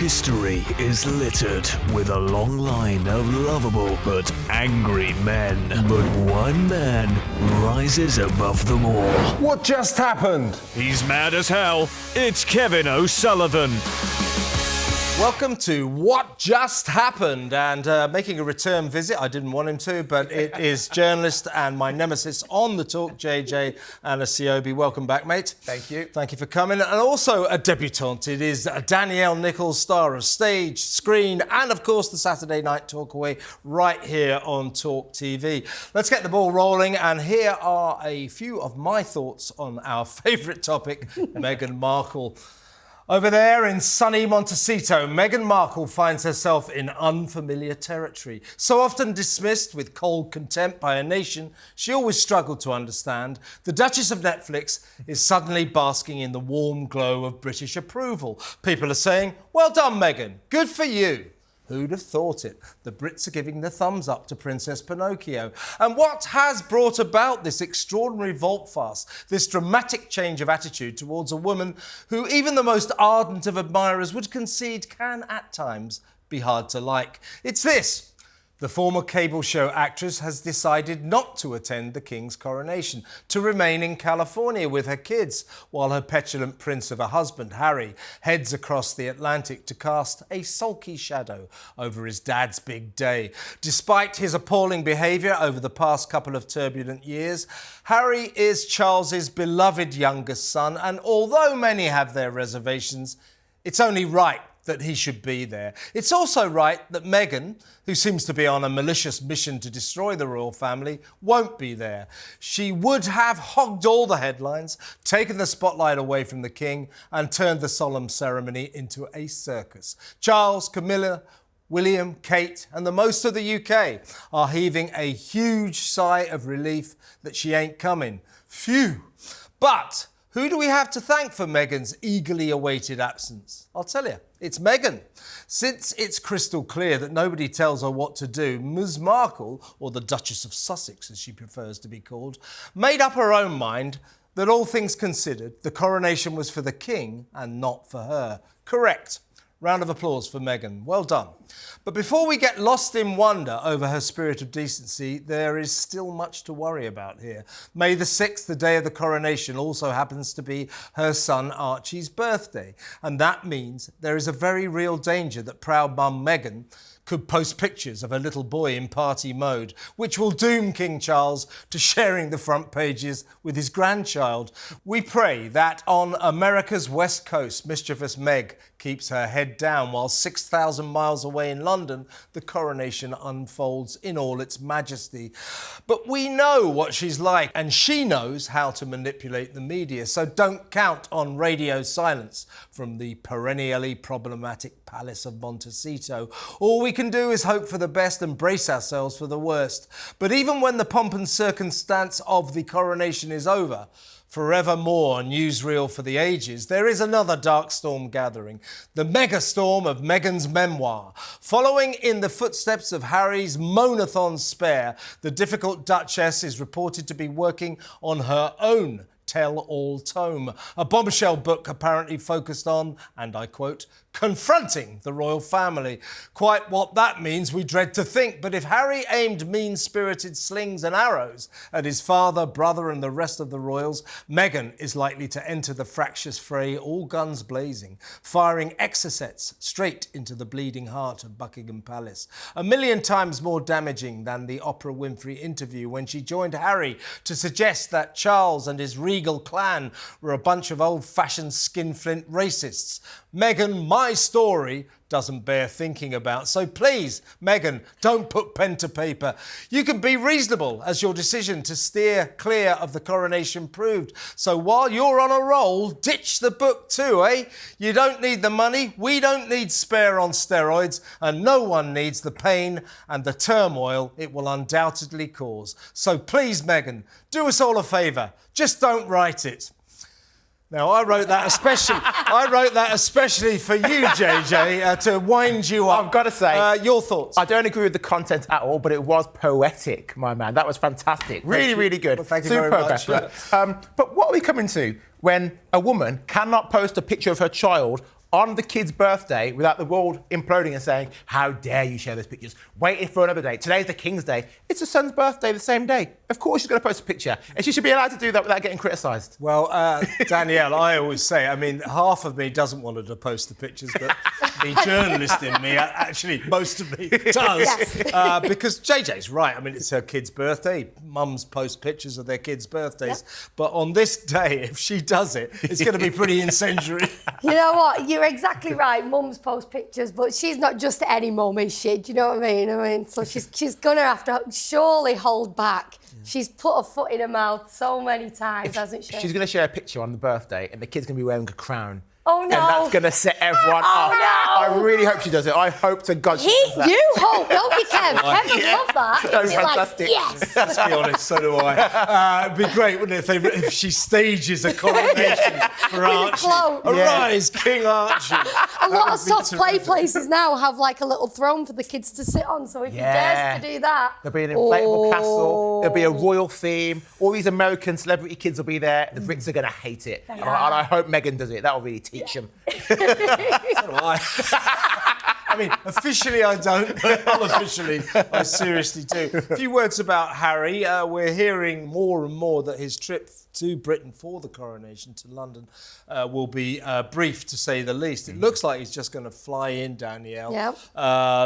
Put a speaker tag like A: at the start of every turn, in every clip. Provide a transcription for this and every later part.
A: History is littered with a long line of lovable but angry men. But one man rises above them all.
B: What just happened?
A: He's mad as hell. It's Kevin O'Sullivan.
C: Welcome to What Just Happened, and making a return visit. I didn't want him to, but it is journalist and my nemesis on the talk, JJ Anisiobi. Welcome back, mate.
B: Thank you.
C: Thank you for coming. And also a debutante. It is Danielle, Nicholls, star of stage, screen, and of course the Saturday Night Talkaway right here on TalkTV. Let's get the ball rolling, and here are a few of my thoughts on our favourite topic, Meghan Markle. Over there in sunny Montecito, Meghan Markle finds herself in unfamiliar territory. So often dismissed with cold contempt by a nation she always struggled to understand, the Duchess of Netflix is suddenly basking in the warm glow of British approval. People are saying, well done, Meghan, good for you. Who'd have thought it? The Brits are giving the thumbs up to Princess Pinocchio. And what has brought about this extraordinary volte-face, this dramatic change of attitude towards a woman who even the most ardent of admirers would concede can at times be hard to like? It's this. The former cable show actress has decided not to attend the King's coronation, to remain in California with her kids, while her petulant prince of a husband, Harry, heads across the Atlantic to cast a sulky shadow over his dad's big day. Despite his appalling behaviour over the past couple of turbulent years, Harry is Charles's beloved youngest son, and although many have their reservations, it's only right that he should be there. It's also right that Meghan, who seems to be on a malicious mission to destroy the royal family, won't be there. She would have hogged all the headlines, taken the spotlight away from the king, and turned the solemn ceremony into a circus. Charles, Camilla, William, Kate, and the most of the UK are heaving a huge sigh of relief that she ain't coming. Phew. But who do we have to thank for Meghan's eagerly awaited absence? I'll tell you, it's Meghan. Since it's crystal clear that nobody tells her what to do, Ms Markle, or the Duchess of Sussex as she prefers to be called, made up her own mind that all things considered, the coronation was for the king and not for her. Correct. Round of applause for Meghan. Well done. But before we get lost in wonder over her spirit of decency, there is still much to worry about here. May the 6th, the day of the coronation, also happens to be her son Archie's birthday. And that means there is a very real danger that proud mum Meghan could post pictures of a little boy in party mode, which will doom King Charles to sharing the front pages with his grandchild. We pray that on America's West Coast, mischievous Meg keeps her head down while 6,000 miles away in London, the coronation unfolds in all its majesty. But we know what she's like, and she knows how to manipulate the media, so don't count on radio silence from the perennially problematic Palace of Montecito. All we can do is hope for the best and brace ourselves for the worst. But even when the pomp and circumstance of the coronation is over, forevermore newsreel for the ages, there is another dark storm gathering, the megastorm of Meghan's memoir. Following in the footsteps of Harry's moan-a-thon spare, the difficult Duchess is reported to be working on her own tell-all tome, a bombshell book apparently focused on, and I quote, confronting the royal family. Quite what that means we dread to think, but if Harry aimed mean-spirited slings and arrows at his father, brother and the rest of the royals, Meghan is likely to enter the fractious fray all guns blazing, firing exocets straight into the bleeding heart of Buckingham Palace. 1,000,000 times more damaging than the Oprah Winfrey interview when she joined Harry to suggest that Charles and his regal clan were a bunch of old-fashioned skinflint racists. Meghan, my story doesn't bear thinking about. So please, Meghan, don't put pen to paper. You can be reasonable, as your decision to steer clear of the coronation proved. So while you're on a roll, ditch the book too, eh? You don't need the money, we don't need spare on steroids, and no one needs the pain and the turmoil it will undoubtedly cause. So please, Meghan, do us all a favour. Just don't write it. Now, I wrote that especially for you, JJ, to wind you up.
D: I've got to say,
C: your thoughts.
D: I don't agree with the content at all, but it was poetic, my man. That was fantastic. Really, really good.
C: Well, thank you
D: Superb
C: very much.
D: effort. But what are we coming to when a woman cannot post a picture of her child on the kid's birthday without the world imploding and saying, how dare you share those pictures? Waiting for another day. Today's the King's Day. It's her son's birthday the same day. Of course she's going to post a picture. And she should be allowed to do that without getting criticised.
C: Well, Danielle, I always say, I mean, half of me doesn't want her to post the pictures, but the journalist in me, actually, most of me does. Because JJ's right. I mean, it's her kid's birthday. Mums post pictures of their kids' birthdays. Yep. But on this day, if she does it, it's going to be pretty incendiary.
E: You know what? You're exactly right. Mums post pictures, but she's not just any mum, is she? Do you know what I mean? So she's going to have to surely hold back. She's put her foot in her mouth so many times, hasn't she?
D: She's going to share a picture on the birthday and the kid's going to be wearing a crown.
E: Oh, no.
D: And that's going to set everyone off.
E: No.
D: I really hope she does it. I hope to God she does that.
E: You hope, don't you, Kev? Kev would love that.
D: That was
E: He'd be
D: fantastic.
E: Like, yes.
C: Let's be honest, so do I. It'd be great, wouldn't it, if she stages a coronation for Archie. Arise, King Archie.
E: A lot of soft play places now have like a little throne for the kids to sit on, so if he dares to do that...
D: There'll be an inflatable castle, there'll be a royal theme, all these American celebrity kids will be there, the Brits are going to hate it. And I hope Meghan does it, that'll really teach them.
C: So do I. I mean, officially I don't, but unofficially I seriously do. A few words about Harry. We're hearing more and more that his trip to Britain for the coronation to London will be brief, to say the least. It looks like he's just going to fly in, Danielle,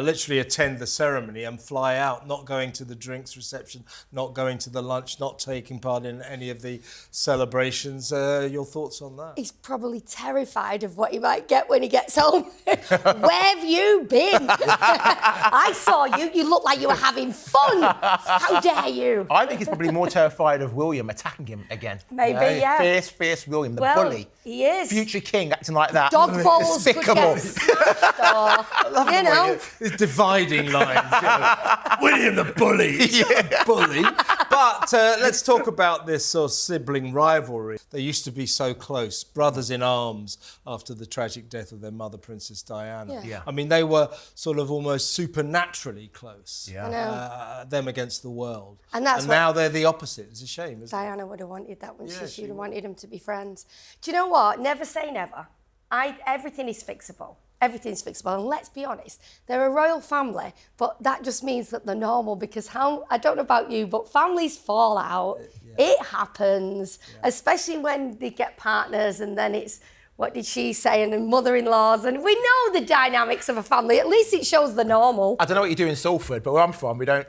C: literally attend the ceremony and fly out, not going to the drinks reception, not going to the lunch, not taking part in any of the celebrations. Your thoughts on that?
E: He's probably terrified of what he might get when he gets home. Where have you been? I saw you. You looked like you were having fun. How dare you?
D: I think he's probably more terrified of William attacking him again.
E: Maybe, yeah.
D: Fierce William, the bully.
E: He is.
D: Future king acting like that.
E: Dog balls could get smashed or, you know.
C: It's dividing lines. You know. William the bully. He's not a bully. But let's talk about this sort of sibling rivalry. They used to be so close, brothers in arms, after the tragic death of their mother, Princess Diana.
E: Yeah.
C: I mean, they were sort of almost supernaturally close.
E: I know.
C: Them against the world.
E: And
C: now they're the opposite. It's a shame, isn't it?
E: Diana would have wanted that, wouldn't she? She'd have wanted them to be friends. Do you know what? Never say never. Everything is fixable. Everything's fixable. And let's be honest, they're a royal family, but that just means that they're normal because I don't know about you, but families fall out. It happens, especially when they get partners and then it's, what did she say, and mother-in-laws, and we know the dynamics of a family. At least it shows the normal.
D: I don't know what you do in Salford, but where I'm from, we don't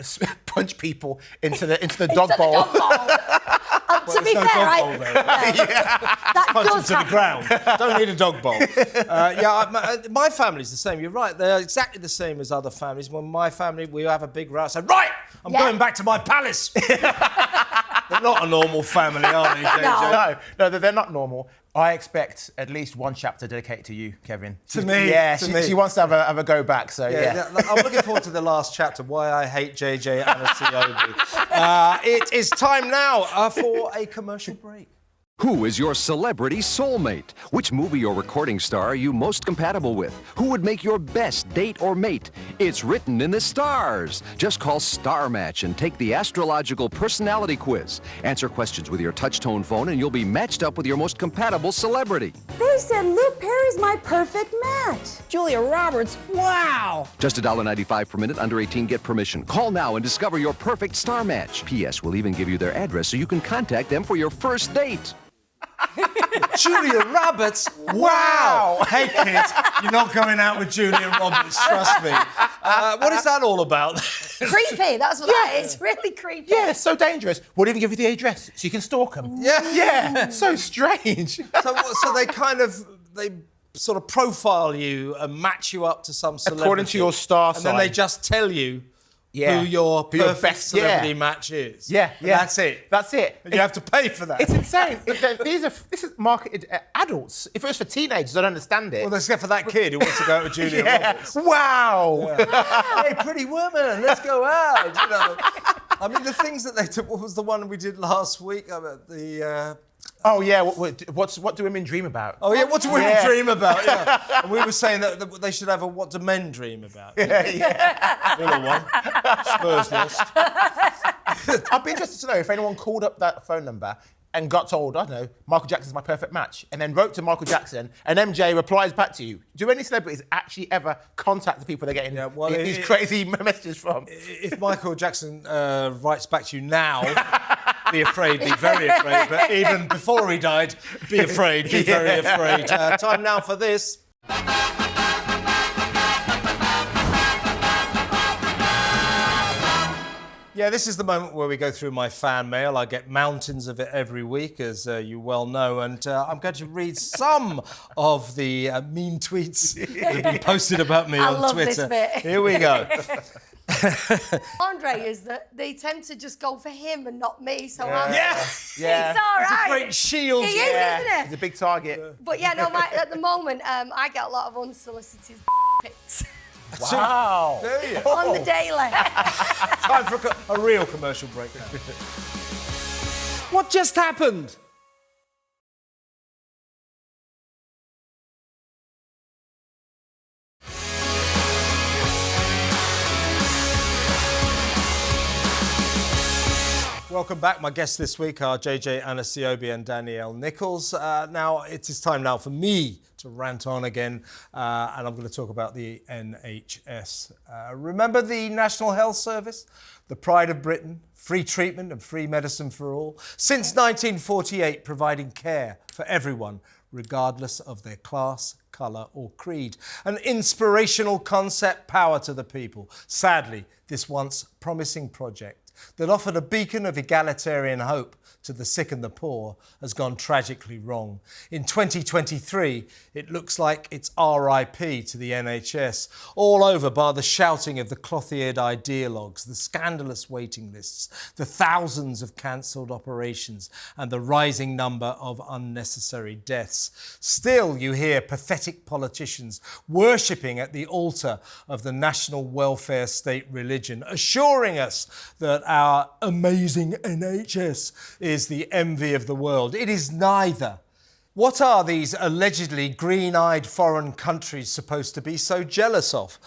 D: punch people into the dog bowl.
E: To be fair, that
C: punch
E: does
C: them to the ground. Don't need a dog bowl. My family's the same. You're right. They're exactly the same as other families. When my family, we have a big row. I say, right, I'm going back to my palace. They're not a normal family, are they, JJ?
D: No, they're not normal. I expect at least one chapter dedicated to you, Kevin.
C: To me?
D: Yeah,
C: to me.
D: She wants to have a go back, so yeah.
C: I'm looking forward to the last chapter, Why I Hate JJ Anisiobi. It is time now for a commercial break.
F: Who is your celebrity soulmate? Which movie or recording star are you most compatible with? Who would make your best date or mate? It's written in the stars. Just call Star Match and take the astrological personality quiz. Answer questions with your touch-tone phone and you'll be matched up with your most compatible celebrity.
G: They said Luke Perry's my perfect match. Julia Roberts, wow.
F: Just $1.95 per minute, under 18, get permission. Call now and discover your perfect star match. P.S. We'll even give you their address so you can contact them for your first date.
C: Julia Roberts? Wow! Hey, kids, you're not going out with Julia Roberts, trust me. What is that all about?
E: Creepy, that's what that is. It's really creepy.
D: Yeah, it's so dangerous. We'll even give you the address so you can stalk them. Yeah, so strange.
C: So they sort of profile you and match you up to some celebrity.
D: According to your star
C: sign.
D: sign.
C: And then they just tell you who your perfect
D: best
C: celebrity match is.
D: Yeah.
C: That's it.
D: That's it.
C: And you have to pay for that.
D: It's insane. This is marketed at adults. If it was for teenagers, I don't understand it.
C: Well, let's go for that kid who wants to go out with Julia Roberts.
D: Wow.
C: Hey, pretty woman, let's go out. You know. I mean, the things that they took. What was the one we did last week?
D: Oh yeah, what do women dream about?
C: Oh yeah, what do women dream about? Yeah, and we were saying that they should have a what do men dream about?
D: Yeah.
C: Villa won. Spurs lost.
D: I'd be interested to know if anyone called up that phone number and got told, I don't know, Michael Jackson's my perfect match, and then wrote to Michael Jackson, and MJ replies back to you, do any celebrities actually ever contact the people they're getting these crazy messages from?
C: If Michael Jackson writes back to you now, be afraid, be very afraid. But even before he died, be afraid, be very afraid. Time now for this. Yeah, this is the moment where we go through my fan mail. I get mountains of it every week, as you well know, and I'm going to read some of the mean tweets that have been posted about me on
E: love
C: Twitter.
E: This bit.
C: Here we go.
E: Andre is that they tend to just go for him and not me, so
C: Yeah.
E: it's all right.
C: It's a great shield.
E: He is, isn't it?
D: He's a big target.
E: But yeah, no, at the moment, I get a lot of unsolicited pics
D: Wow.
E: on the daily.
C: Time for a real commercial break now. What just happened? Welcome back. My guests this week are JJ Anisiobi and Danielle Nicholls. Now, it is time now for me to rant on again, and I'm going to talk about the NHS. Remember the National Health Service? The pride of Britain, free treatment and free medicine for all. Since 1948, providing care for everyone, regardless of their class, colour or creed. An inspirational concept, power to the people. Sadly, this once promising project that offered a beacon of egalitarian hope to the sick and the poor has gone tragically wrong. In 2023, it looks like it's RIP to the NHS, all over by the shouting of the cloth-eared ideologues, the scandalous waiting lists, the thousands of cancelled operations and the rising number of unnecessary deaths. Still, you hear pathetic politicians worshipping at the altar of the national welfare state religion, assuring us that our amazing NHS is the envy of the world. It is neither. What are these allegedly green-eyed foreign countries supposed to be so jealous of?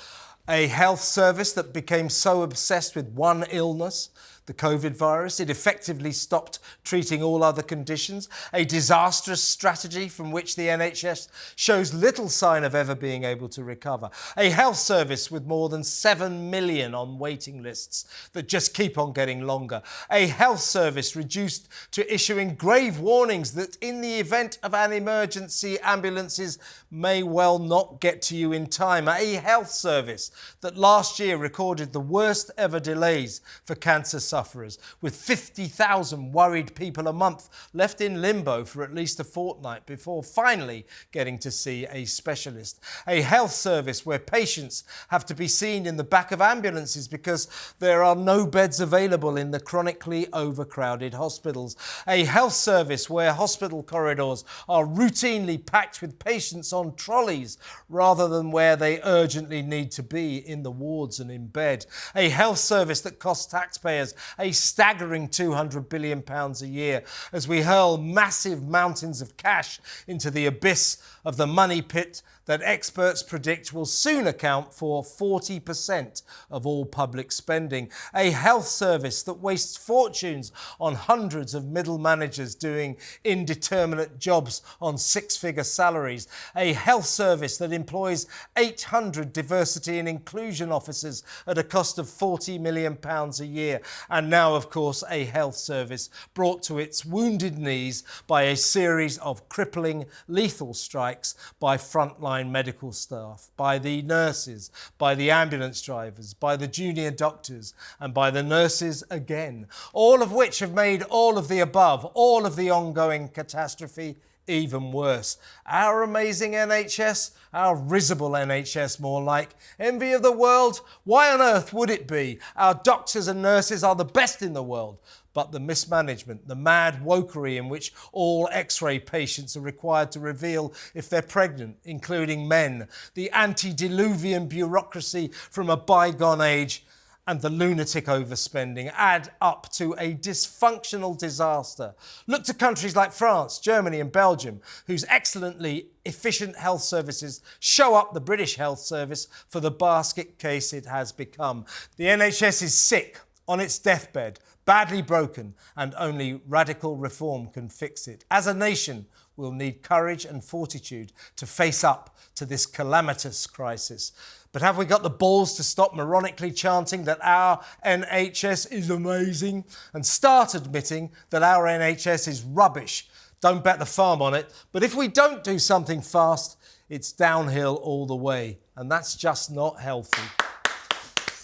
C: A health service that became so obsessed with one illness, the COVID virus, it effectively stopped treating all other conditions. A disastrous strategy from which the NHS shows little sign of ever being able to recover. A health service with more than 7 million on waiting lists that just keep on getting longer. A health service reduced to issuing grave warnings that in the event of an emergency, ambulances may well not get to you in time. A health service that last year recorded the worst ever delays for cancer sufferers, with 50,000 worried people a month left in limbo for at least a fortnight before finally getting to see a specialist. A health service where patients have to be seen in the back of ambulances because there are no beds available in the chronically overcrowded hospitals. A health service where hospital corridors are routinely packed with patients on trolleys rather than where they urgently need to be in the wards and in bed. A health service that costs taxpayers a staggering £200 billion a year as we hurl massive mountains of cash into the abyss of the money pit that experts predict will soon account for 40% of all public spending. A health service that wastes fortunes on hundreds of middle managers doing indeterminate jobs on six-figure salaries. A health service that employs 800 diversity and inclusion officers at a cost of £40 million a year. And now, of course, a health service brought to its wounded knees by a series of crippling, lethal strikes by frontline medical staff, by the nurses, by the ambulance drivers, by the junior doctors, and by the nurses again, all of which have made all of the above, all of the ongoing catastrophe, even worse. Our amazing NHS, our risible NHS more like, envy of the world? Why on earth would it be? Our doctors and nurses are the best in the world. But the mismanagement, the mad wokery in which all X-ray patients are required to reveal if they're pregnant, including men, the antediluvian bureaucracy from a bygone age, and the lunatic overspending add up to a dysfunctional disaster. Look to countries like France, Germany and Belgium, whose excellently efficient health services show up the British health service for the basket case it has become. The NHS is sick, on its deathbed, badly broken, and only radical reform can fix it. As a nation, we'll need courage and fortitude to face up to this calamitous crisis. But have we got the balls to stop moronically chanting that our NHS is amazing and start admitting that our NHS is rubbish? Don't bet the farm on it. But if we don't do something fast, it's downhill all the way. And that's just not healthy.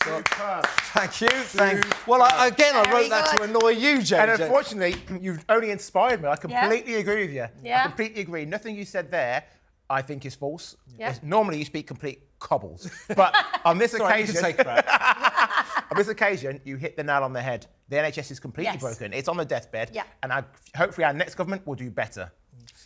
C: Thank you. Well, I wrote that to annoy you, JJ.
D: And unfortunately, you've only inspired me. I completely agree with you.
E: Yeah.
D: I completely agree. Nothing you said there, I think, is false.
E: Yeah.
D: Normally, you speak complete cobbles. But on this occasion...
C: You can say crap.
D: On this occasion, you hit the nail on the head. The NHS is completely broken. It's on the deathbed.
E: Yeah.
D: And hopefully our next government will do better.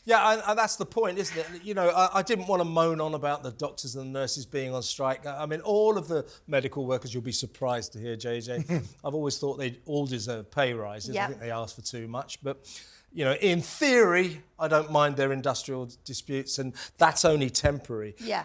C: Yeah, and that's the point, isn't it? You know, I didn't want to moan on about the doctors and the nurses being on strike. I mean, all of the medical workers, you'll be surprised to hear, JJ. I've always thought they all deserve pay rises. I think they ask for too much. But, you know, in theory, I don't mind their industrial disputes, and that's only temporary.
E: Yeah.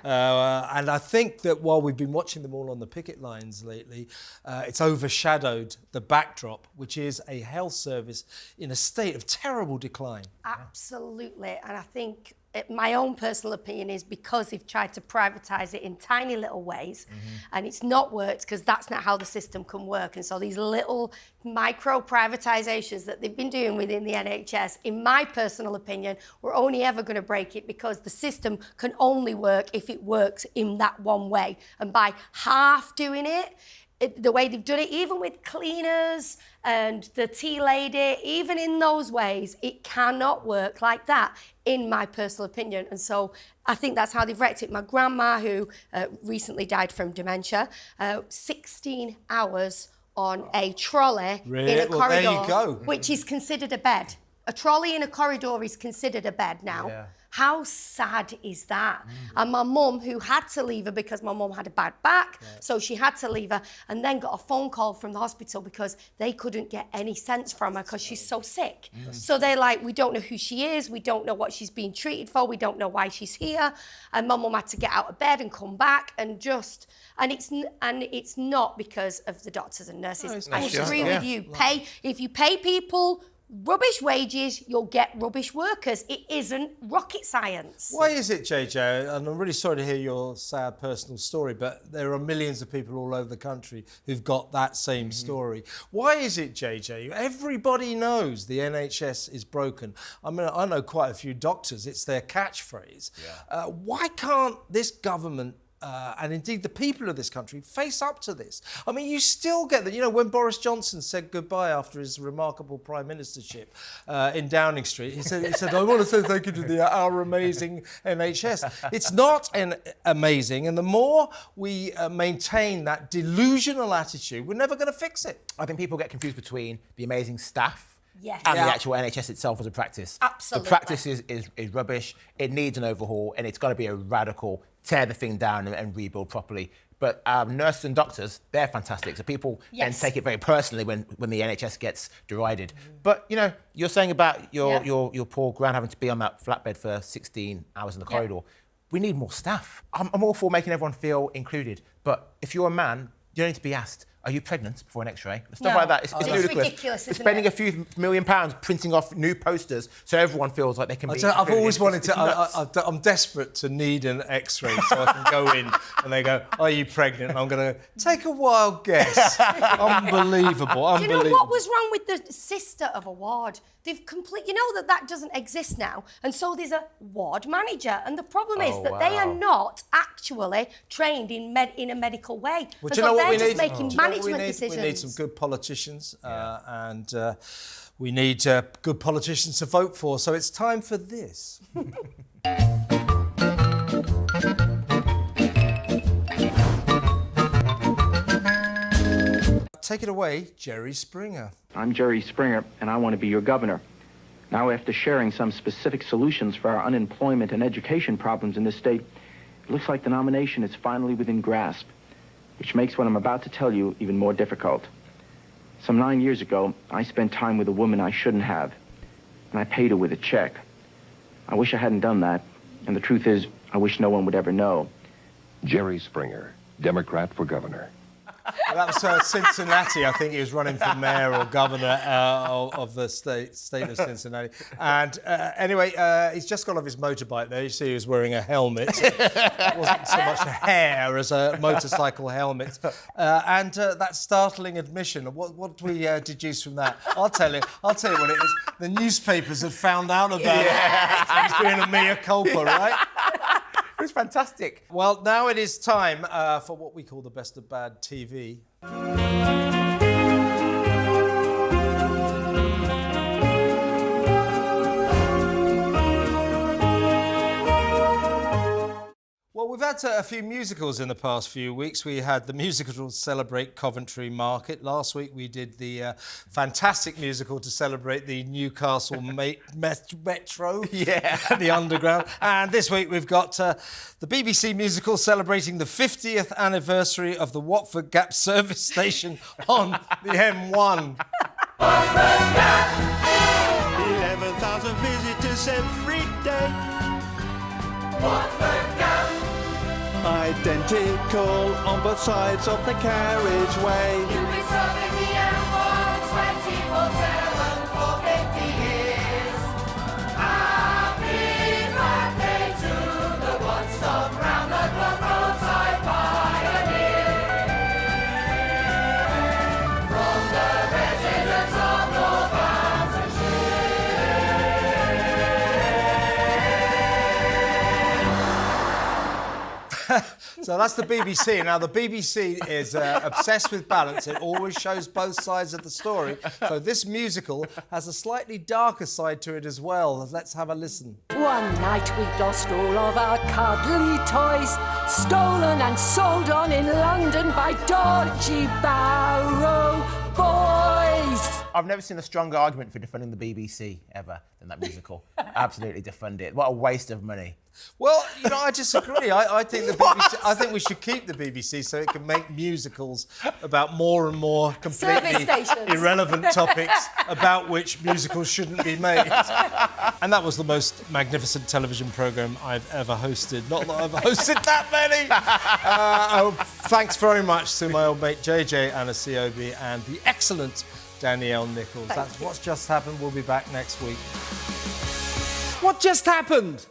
C: And I think that while we've been watching them all on the picket lines lately, it's overshadowed the backdrop, which is a health service in a state of terrible decline.
E: Absolutely. And I think my own personal opinion is because they've tried to privatise it in tiny little ways and it's not worked because that's not how the system can work. And so these little micro privatisations that they've been doing within the NHS, in my personal opinion, we're only ever going to break it because the system can only work if it works in that one way. And by half doing it, the way they've done it, even with cleaners and the tea lady, even in those ways, it cannot work like that, in my personal opinion. And so I think that's how they've wrecked it. My grandma, who recently died from dementia, 16 hours on a trolley in a corridor,
C: there you go.
E: which is considered a bed. A trolley in a corridor is considered a bed now.
D: Yeah.
E: How sad is that? And my mum, who had to leave her because my mum had a bad back, so she had to leave her, and then got a phone call from the hospital because they couldn't get any sense from her because she's so sick. So they're like, we don't know who she is, we don't know what she's being treated for, we don't know why she's here. And my mum had to get out of bed and come back and it's not because of the doctors and nurses. I agree with you. If you pay people rubbish wages, you'll get rubbish workers. It isn't rocket science.
C: Why is it, JJ, and I'm really sorry to hear your sad personal story, but there are millions of people all over the country who've got that same story. Why is it, JJ? Everybody knows the NHS is broken. I mean, I know quite a few doctors. It's their catchphrase. Why can't this government and indeed the people of this country face up to this? I mean, you still get that. You know, when Boris Johnson said goodbye after his remarkable prime ministership in Downing Street, he said, I want to say thank you to our amazing NHS. It's not amazing, and the more we maintain that delusional attitude, we're never going to fix it.
D: I think people get confused between the amazing staff
E: Yes.
D: and the actual NHS itself as a practice.
E: Absolutely.
D: The practice is rubbish. It needs an overhaul, and it's got to be a radical tear the thing down and rebuild properly. But nurses and doctors, they're fantastic. So people then take it very personally when the NHS gets derided. But, you know, you're saying about your poor gran having to be on that flatbed for 16 hours in the corridor. We need more staff. I'm all for making everyone feel included. But if you're a man, you don't need to be asked, are you pregnant, before an x-ray? Stuff like that. It's ludicrous.
E: Ridiculous, isn't
D: spending
E: it?
D: a few £1 million printing off new posters so everyone feels like they can be
C: I've always wanted
D: It's
C: to...
D: nuts.
C: I'm desperate to need an X-ray so I can go in and they go, are you pregnant? And I'm going to take a wild guess. Unbelievable.
E: Do you know what was wrong with the sister of a ward? They've you know that doesn't exist now. And so there's a ward manager. And the problem is that they are not actually trained in a medical way.
C: Well,
E: and
C: do you know what we
E: they're
C: need?
E: just making management decisions.
C: We need some good politicians and we need good politicians to vote for. So it's time for this. Take it away, Jerry Springer.
H: I'm Jerry Springer, and I want to be your governor. Now, after sharing some specific solutions for our unemployment and education problems in this state, it looks like the nomination is finally within grasp, which makes what I'm about to tell you even more difficult. Some 9 years ago, I spent time with a woman I shouldn't have, and I paid her with a check. I wish I hadn't done that, and the truth is, I wish no one would ever know.
I: Jerry Springer, Democrat for governor.
C: That was Cincinnati. I think he was running for mayor or governor of the state of Cincinnati. And anyway, he's just got off his motorbike there. You see he was wearing a helmet. It wasn't so much hair as a motorcycle helmet. And that startling admission, what do we deduce from that? I'll tell you what it is. The newspapers have found out about it. So he's doing a mea culpa, right?
D: It was fantastic.
C: Well, now it is time for what we call the best of bad TV. Well, we've had a few musicals in the past few weeks. We had the musical to celebrate Coventry Market. Last week we did the fantastic musical to celebrate the Newcastle Metro, the Underground. And this week we've got the BBC musical celebrating the 50th anniversary of the Watford Gap service station on the M1.
I: 11,000 visitors every day. Watford Gap. Identical on both sides of the carriageway. You've been serving the M1 24/7 for 50 years. Happy birthday to the one-stop round-the-clock roadside pioneer. From the residents of Northamptonshire.
C: So that's the BBC. Now, the BBC is obsessed with balance. It always shows both sides of the story. So this musical has a slightly darker side to it as well. Let's have a listen.
G: One night we lost all of our cuddly toys, stolen and sold on in London by dodgy Barrow boys.
D: I've never seen a stronger argument for defunding the BBC ever than that musical. Absolutely defund it. What a waste of money.
C: Well, you know, I disagree. I think the BBC, I think we should keep the BBC so it can make musicals about more and more completely irrelevant topics about which musicals shouldn't be made. And that was the most magnificent television programme I've ever hosted. Not that I've hosted that many. Thanks very much to my old mate JJ Anisiobi and the excellent Danielle Nicholls. That's What's Just Happened. We'll be back next week. What just happened?